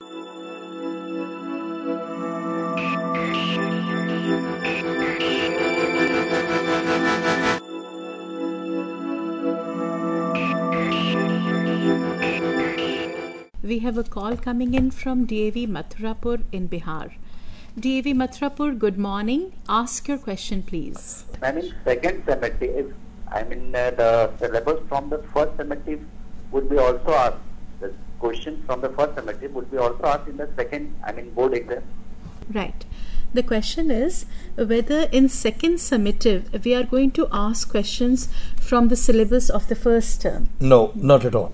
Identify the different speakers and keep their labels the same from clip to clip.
Speaker 1: We have a call coming in from DAV Mathurapur in Bihar. DAV Mathurapur, good morning. Ask your question, please.
Speaker 2: Second summative, the syllabus from the first summative would be also asked. The question from the first summative would be also asked in the second, board exam.
Speaker 1: Right. The question is whether in second summative we are going to ask questions from the syllabus of the first term.
Speaker 3: No, not at all.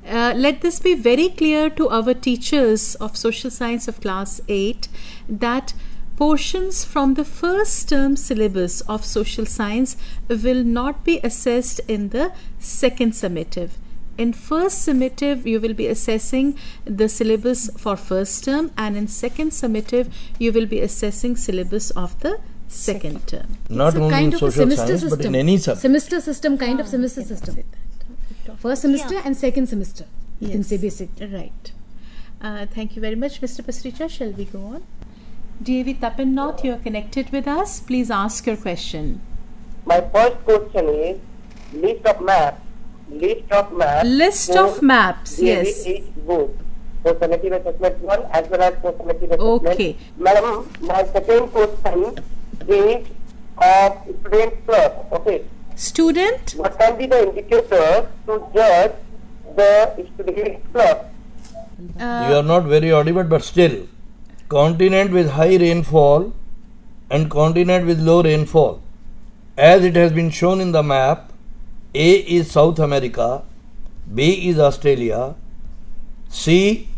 Speaker 1: Let this be very clear to our teachers of social science of class 8 that portions from the first term syllabus of social science will not be assessed in the second summative. In first summative, you will be assessing the syllabus for first term, and in second summative, you will be assessing syllabus of the second term.
Speaker 3: Not only
Speaker 4: kind
Speaker 3: in
Speaker 4: of
Speaker 3: social
Speaker 4: semester
Speaker 3: science, but
Speaker 4: system.
Speaker 3: in any subject.
Speaker 4: Semester system, kind of semester system. First semester and second semester. You can say basic.
Speaker 1: Right. Thank you very much, Mr. Pasricha. Shall we go on? DAV Tapan Nath, you are connected with us. Please ask your question.
Speaker 5: My first question is list of maps.
Speaker 1: List of maps, yes.
Speaker 5: Both for summative assessment 1 as well as for summative assessment.
Speaker 1: Okay.
Speaker 5: Madam, my second question is of student plus. Okay.
Speaker 1: Student?
Speaker 5: What can be the indicator to judge the student plus?
Speaker 3: You are not very audible, but still, continent with high rainfall and continent with low rainfall. As it has been shown in the map, A is South America, B is Australia, C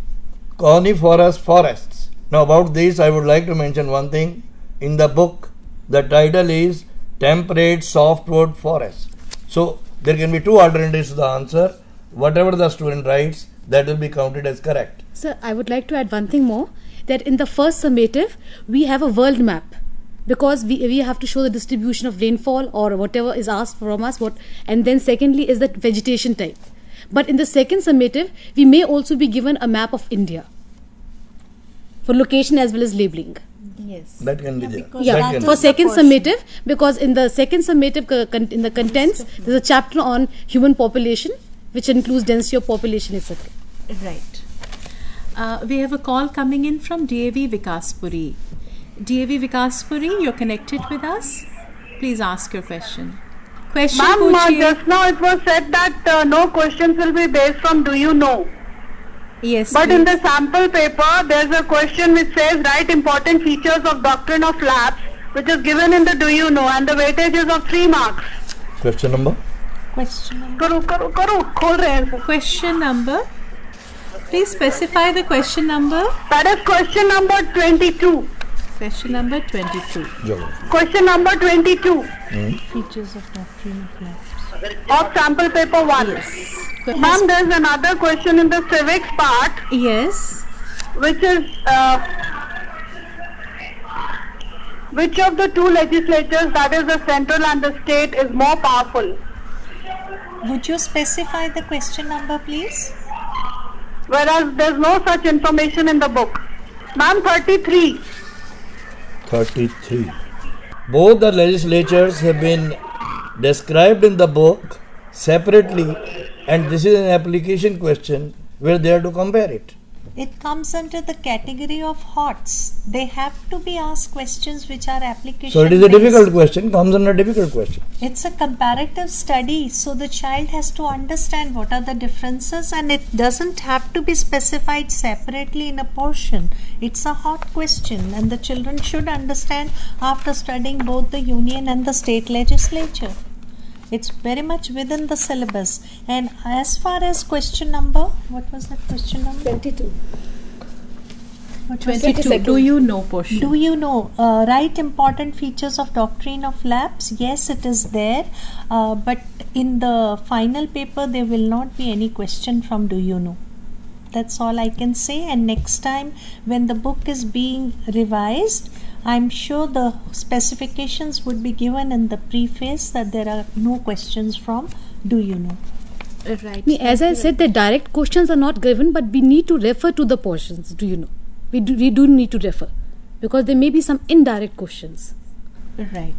Speaker 3: coniferous forests. Now about this I would like to mention one thing. In the book, the title is Temperate Softwood Forest. So there can be two alternatives to the answer. Whatever the student writes, that will be counted as correct.
Speaker 4: Sir, I would like to add one thing more, that in the first summative, we have a world map. Because we have to show the distribution of rainfall or whatever is asked from us, and then secondly is the vegetation type. But in the second summative, we may also be given a map of India for location as well as labeling.
Speaker 1: Yes.
Speaker 3: That can be there.
Speaker 4: Yeah, for second summative, because in the second summative, in the contents, there's a chapter on human population, which includes density of population, etc.
Speaker 1: Right. We have a call coming in from DAV Vikaspuri. DAV Vikaspuri, you're connected with us. Please ask your question.
Speaker 6: Ma'am, just now it was said that no questions will be based from do you know.
Speaker 1: Yes.
Speaker 6: But in the sample paper, there's a question which says write important features of doctrine of lapse, which is given in the do you know, and the weightage is of 3 marks.
Speaker 3: Question number?
Speaker 1: Question number.
Speaker 6: Khol rahe hain, sir.
Speaker 1: Question number. Please specify the question number.
Speaker 6: That is question number 22.
Speaker 1: Question number 22.
Speaker 6: Question number 22.
Speaker 1: Features of doctrine of lapse.
Speaker 6: Of sample paper 1.
Speaker 1: Yes.
Speaker 6: Ma'am, there's another question in the civics part.
Speaker 1: Yes.
Speaker 6: Which is which of the two legislatures, that is the central and the state, is more powerful?
Speaker 7: Would you specify the question number, please?
Speaker 6: Whereas there's no such information in the book. Ma'am, 33.
Speaker 3: 33. Both the legislatures have been described in the book separately, and this is an application question where they have to compare it.
Speaker 7: It comes under the category of HOTS. They have to be asked questions which are application
Speaker 3: So it is a
Speaker 7: based.
Speaker 3: difficult question, comes under difficult question.
Speaker 7: It's a comparative study, so the child has to understand what are the differences, and it doesn't have to be specified separately in a portion. It's a hot question, and the children should understand after studying both the union and the state legislature. It's very much within the syllabus. And as far as question number, what was that question number?
Speaker 4: 22.
Speaker 7: What was
Speaker 1: 22. Do you know portion?
Speaker 7: Do you know? Write important features of doctrine of lapse. Yes, it is there. But in the final paper, there will not be any question from do you know. That's all I can say. And next time when the book is being revised, I'm sure the specifications would be given in the preface that there are no questions from do you know.
Speaker 1: Right.
Speaker 4: As I said, the direct questions are not given, but we need to refer to the portions. Do you know? We do need to refer, because there may be some indirect questions.
Speaker 1: Right.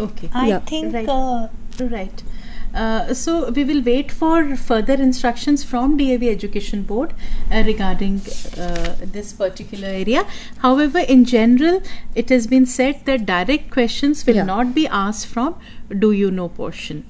Speaker 1: Okay.
Speaker 7: I
Speaker 4: Yeah.
Speaker 7: think
Speaker 1: Right. So we will wait for further instructions from DAV Education Board regarding this particular area. However, in general, it has been said that direct questions will
Speaker 4: Yeah.
Speaker 1: not be asked from "Do you know" portion.